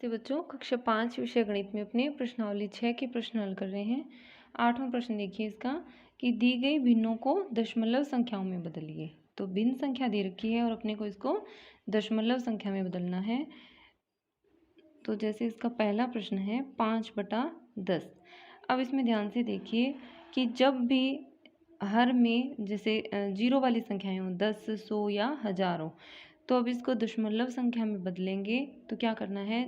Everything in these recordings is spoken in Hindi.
नमस्ते बच्चों, कक्षा 5 विषय गणित में अपने प्रश्नावली 6 के प्रश्न हल कर रहे हैं। 8वां प्रश्न देखिए इसका कि दी गई भिन्नों को दशमलव संख्याओं में बदलिए। तो भिन्न संख्या दे रखी है और अपने को इसको दशमलव संख्या में बदलना है। तो जैसे इसका पहला प्रश्न है 5/10। अब इसमें ध्यान से देखिए कि जब भी हर में जैसे जीरो वाली संख्याएं हों, 10, 100 या 1000 हो, तो अब इसको दशमलव संख्या में बदलेंगे। तो क्या करना है,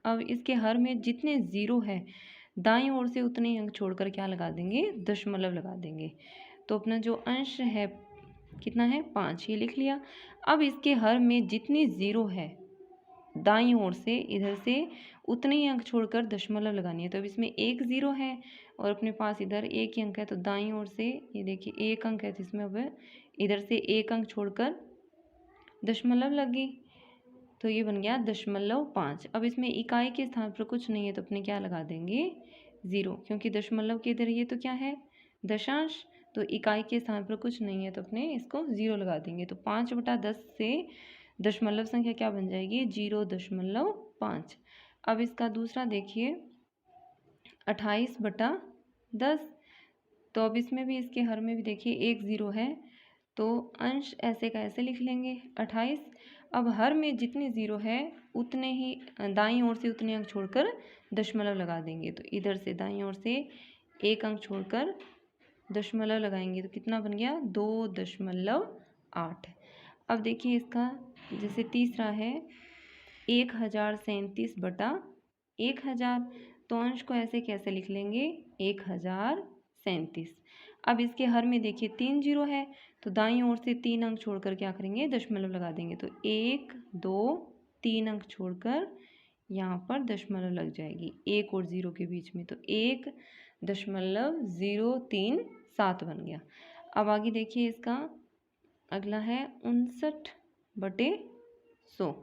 अब इसके हर में जितने ज़ीरो है दाईं ओर से उतने ही अंक छोड़कर क्या लगा देंगे, दशमलव लगा देंगे। तो अपना जो अंश है कितना है, 5, ये लिख लिया। अब इसके हर में जितनी ज़ीरो है दाईं ओर से इधर से उतने ही अंक छोड़कर दशमलव लगानी है। तो अब इसमें एक ज़ीरो है और अपने पास इधर एक ही अंक है, तो दाईं ओर से ये देखिए एक अंक है, तो इसमें अब इधर से एक अंक छोड़कर दशमलव लगी, तो ये बन गया 0.5। अब इसमें इकाई के स्थान पर कुछ नहीं है, तो अपने क्या लगा देंगे, 0, क्योंकि दशमलव के इधर ये तो क्या है, दशांश। तो इकाई के स्थान पर कुछ नहीं है, तो अपने इसको 0 लगा देंगे। तो 5/10 से दशमलव संख्या क्या बन जाएगी, 0.5। अब इसका दूसरा देखिए 28/10। तो अब इसमें भी इसके हर में भी देखिए एक ज़ीरो है, तो अंश ऐसे का ऐसे लिख लेंगे 28। अब हर में जितनी ज़ीरो है उतने ही दाईं ओर से उतने अंक छोड़कर दशमलव लगा देंगे। तो इधर से दाईं ओर से एक अंक छोड़कर दशमलव लगाएंगे, तो कितना बन गया, 2.8। अब देखिए इसका जैसे तीसरा है 1037/1000। तो अंश को ऐसे कैसे लिख लेंगे, 1037। अब इसके हर में देखिए 3 जीरो है, तो दाईं ओर से 3 अंक छोड़कर क्या करेंगे, दशमलव लगा देंगे। तो 1, 2, 3 अंक छोड़कर यहाँ पर दशमलव लग जाएगी एक और ज़ीरो के बीच में, तो 1.037 बन गया। अब आगे देखिए इसका अगला है 59/100।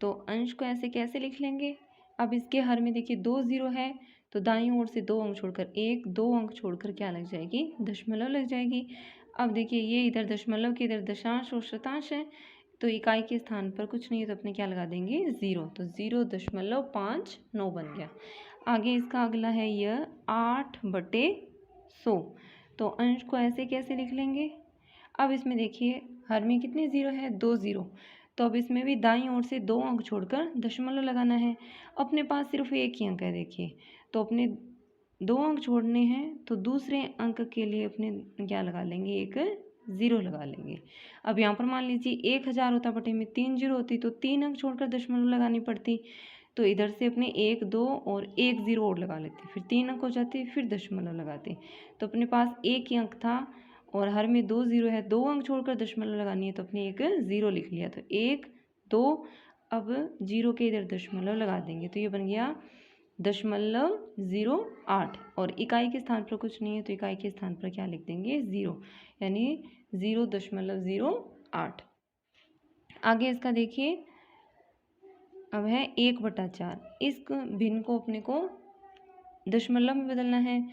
तो अंश को ऐसे कैसे लिख लेंगे, अब इसके हर में देखिए 2 ज़ीरो है, तो दाईं ओर से 2 अंक छोड़कर 1, 2 अंक छोड़कर क्या लग जाएगी, दशमलव लग जाएगी। अब देखिए ये इधर दशमलव के इधर दशांश और शतांश है, तो इकाई के स्थान पर कुछ नहीं है, तो अपने क्या लगा देंगे, 0। तो 0.59 बन गया। आगे इसका अगला है यह 8/100। तो अंश को ऐसे कैसे लिख लेंगे, अब इसमें देखिए हर में कितने ज़ीरो है, 2 ज़ीरो, तो अब इसमें भी दाईं ओर से 2 अंक छोड़कर दशमलव लगाना है। अपने पास सिर्फ एक ही अंक है देखिए, तो अपने 2 अंक छोड़ने हैं, तो दूसरे अंक के लिए अपने क्या लगा लेंगे, एक 0 लगा लेंगे। अब यहाँ पर मान लीजिए 1000 होता, बटे में 3 जीरो होती, तो 3 अंक छोड़कर दशमलव लगानी पड़ती। तो इधर से अपने 1, 2 और एक 0 और लगा लेते, फिर 3 अंक हो जाते, फिर दशमलव लगाते। तो अपने पास एक ही अंक था और हर में 2 ज़ीरो है, 2 अंक छोड़कर दशमलव लगानी है, तो अपने एक 0 लिख लिया। तो 1, 2, अब 0 के इधर दशमलव लगा देंगे, तो ये बन गया 0.08। और इकाई के स्थान पर कुछ नहीं है, तो इकाई के स्थान पर क्या लिख देंगे, 0, यानी 0.08। आगे इसका देखिए अब है 1/4। इस भिन्न को अपने को दशमलव में बदलना है,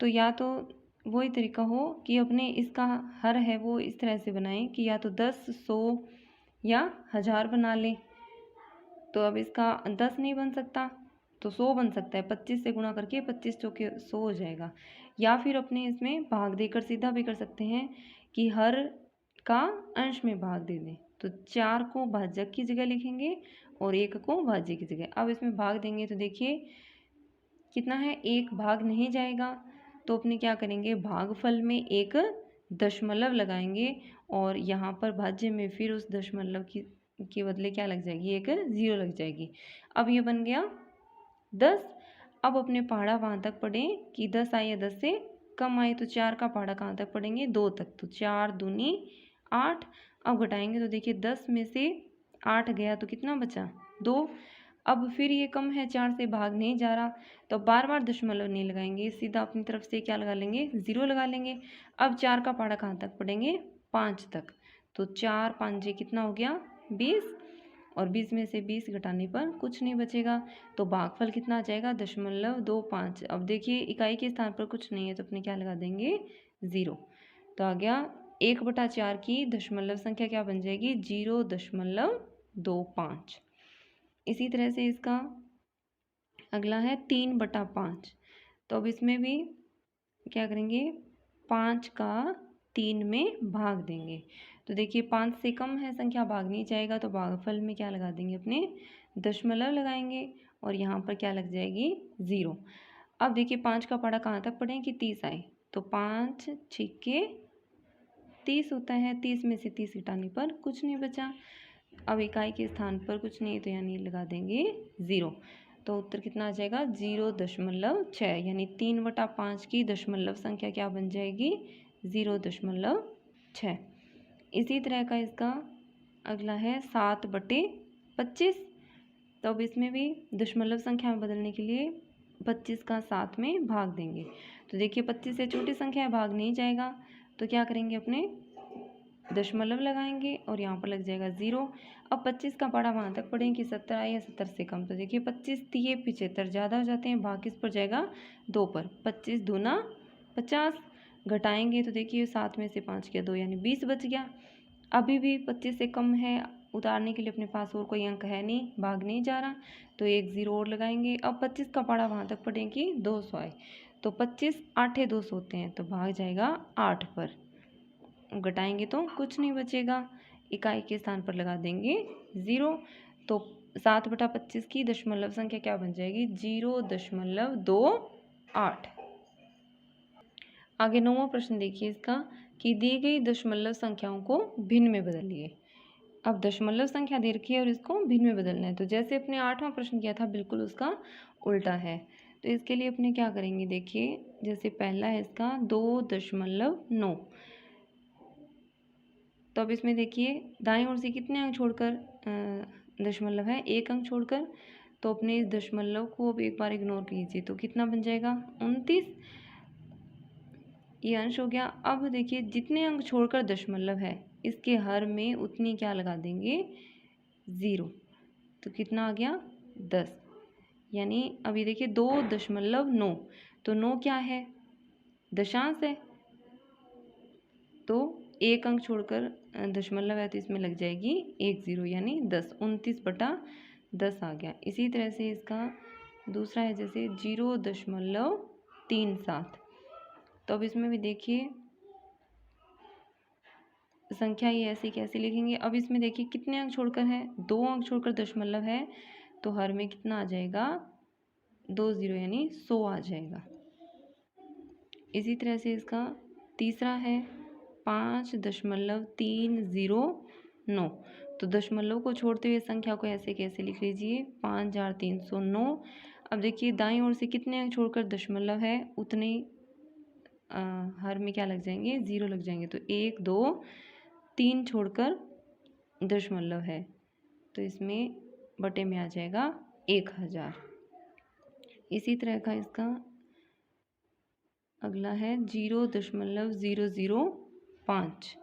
तो या तो वही तरीका हो कि अपने इसका हर है वो इस तरह से बनाएं कि या तो 10, 100 या 1000 बना लें। तो अब इसका 10 नहीं बन सकता, तो 100 बन सकता है, 25 से गुणा करके 25 चौके 100 हो जाएगा। या फिर अपने इसमें भाग देकर सीधा भी कर सकते हैं कि हर का अंश में भाग दे दें। तो 4 को भाजक की जगह लिखेंगे और 1 को भाज्य की जगह। अब इसमें भाग देंगे तो देखिए कितना है, 1 भाग नहीं जाएगा, तो अपने क्या करेंगे, भागफल में एक दशमलव लगाएंगे और यहाँ पर भाज्य में फिर उस दशमलव के बदले क्या लग जाएगी, एक 0 लग जाएगी। अब ये बन गया 10। अब अपने पहाड़ा वहाँ तक पढ़ें कि 10 आए या 10 से कम आए, तो 4 का पहाड़ा कहाँ तक पढ़ेंगे, 2 तक। तो 4 दूनी 8। अब घटाएंगे तो देखिए 10 में से 8 गया, तो कितना बचा, 2। अब फिर ये कम है, 4 से भाग नहीं जा रहा, तो बार बार दशमलव नहीं लगाएंगे, सीधा अपनी तरफ से क्या लगा लेंगे, 0 लगा लेंगे। अब 4 का पहाड़ा कहाँ तक पढ़ेंगे, 5 तक। तो 4 5 कितना हो गया, 20, और 20 में से 20 घटाने पर कुछ नहीं बचेगा, तो भागफल कितना आ जाएगा, 0.25। अब देखिए इकाई के स्थान पर कुछ नहीं है, तो अपने क्या लगा देंगे, 0। तो आ गया 1/4 की दशमलव संख्या क्या बन जाएगी, 0.25। इसी तरह से इसका अगला है 3/5। तो अब इसमें भी क्या करेंगे, 5 का 3 में भाग देंगे। तो देखिए 5 से कम है संख्या, भाग नहीं जाएगा, तो भागफल में क्या लगा देंगे, अपने दशमलव लगाएंगे और यहाँ पर क्या लग जाएगी, 0। अब देखिए 5 का पढ़ा कहाँ तक पढ़ें कि 30 आए, तो 5 छिक्के 30 होता है। 30 में से 30 घटाने पर कुछ नहीं बचा। अब इकाई के स्थान पर कुछ नहीं, तो यानी लगा देंगे 0। तो उत्तर कितना आ जाएगा, 0.6, यानी 3/5 की दशमलव संख्या क्या बन जाएगी, 0.6। इसी तरह का इसका अगला है 7/25। तो अब इसमें भी दशमलव संख्या में बदलने के लिए 25 का 7 में भाग देंगे। तो देखिए 25 से छोटी संख्या है, भाग नहीं जाएगा, तो क्या करेंगे, अपने दशमलव लगाएंगे और यहाँ पर लग जाएगा 0। अब 25 का पढ़ा वहाँ तक पढ़ें कि 70 आए या 70 से कम। तो देखिए 25 दिए 75 ज़्यादा हो जाते हैं, भाग किस पर जाएगा, 2 पर। 25 दूना 50, घटाएंगे तो देखिए 7 में से 5 किया 2, यानी 20 बच गया। अभी भी 25 से कम है, उतारने के लिए अपने पास और कोई अंक है नहीं, भाग नहीं जा रहा, तो एक 0 और लगाएंगे। अब 25 का पढ़ा वहाँ तक पढ़ें कि 200 आए, तो 25 8 200 होते हैं, तो भाग जाएगा 8 पर। घटाएंगे तो कुछ नहीं बचेगा, इकाई के स्थान पर लगा देंगे 0। तो 7/25 की दशमलव संख्या क्या बन जाएगी, 0.28। आगे 9वां प्रश्न देखिए इसका, कि दी गई दशमलव संख्याओं को भिन्न में बदलिए। अब दशमलव संख्या दे रखी है और इसको भिन्न में बदलना है, तो जैसे अपने 8वां प्रश्न किया था बिल्कुल उसका उल्टा है। तो इसके लिए अपने क्या करेंगे, देखिए जैसे पहला है इसका 2.9। तो अब इसमें देखिए दाईं ओर से कितने अंक छोड़कर दशमलव है, 1 अंक छोड़कर, तो अपने इस दशमलव को अब एक बार इग्नोर कीजिए, तो कितना बन जाएगा, 29। ये अंश हो गया। अब देखिए जितने अंक छोड़कर दशमलव है, इसके हर में उतनी क्या लगा देंगे, 0। तो कितना आ गया, 10। यानी अभी देखिए 2.9, तो 9 क्या है, दशांश है, तो 1 अंक छोड़कर दशमलव है, तो इसमें लग जाएगी 1 0, यानी 10। 29/10 आ गया। इसी तरह से इसका दूसरा है जैसे 0.37। तो अब इसमें भी देखिए संख्या ये ऐसी कैसे लिखेंगे। अब इसमें देखिए कितने अंक छोड़कर है, 2 अंक छोड़कर दशमलव है, तो हर में कितना आ जाएगा, 2 0, यानी 100 आ जाएगा। इसी तरह से इसका तीसरा है 5.309। तो दशमलव को छोड़ते हुए संख्या को ऐसे कैसे लिख लीजिए, 5309। अब देखिए दाईं ओर से कितने अंक छोड़कर दशमलव है, उतने हर में क्या लग जाएंगे, 0 लग जाएंगे, तो 1 2 3 छोड़कर दशमलव है, तो इसमें बटे में आ जाएगा 1000। इसी तरह का इसका अगला है 0.005।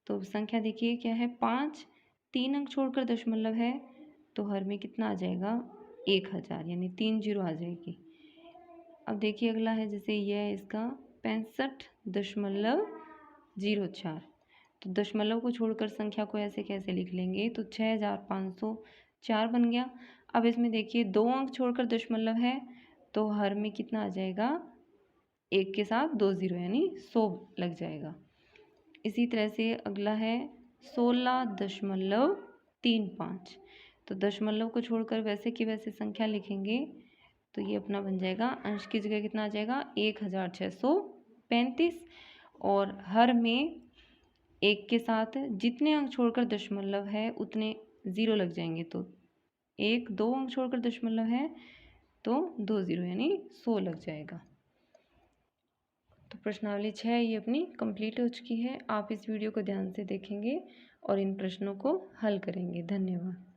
तो संख्या देखिए क्या है, 5, 3 अंक छोड़कर दशमलव है, तो हर में कितना आ जाएगा, 1000, यानी 3 0 आ जाएगी। अब देखिए अगला है जैसे यह है इसका 65.04। तो दशमलव को छोड़कर संख्या को ऐसे कैसे लिख लेंगे, तो 6504 बन गया। अब इसमें देखिए 2 अंक छोड़कर दशमलव है, तो हर में कितना आ जाएगा, 1 के साथ 2 0, यानी 100 लग जाएगा। इसी तरह से अगला है 16.35। तो दशमलव को छोड़कर वैसे की वैसे संख्या लिखेंगे, तो ये अपना बन जाएगा, अंश की जगह कितना आ जाएगा, 1635, और हर में 1 के साथ जितने अंक छोड़कर दशमलव है उतने 0 लग जाएंगे, तो 1 2 अंक छोड़कर दशमलव है, तो 2 0, यानी 100 लग जाएगा। तो प्रश्नावली 6 ये अपनी कंप्लीट हो चुकी है। आप इस वीडियो को ध्यान से देखेंगे और इन प्रश्नों को हल करेंगे। धन्यवाद।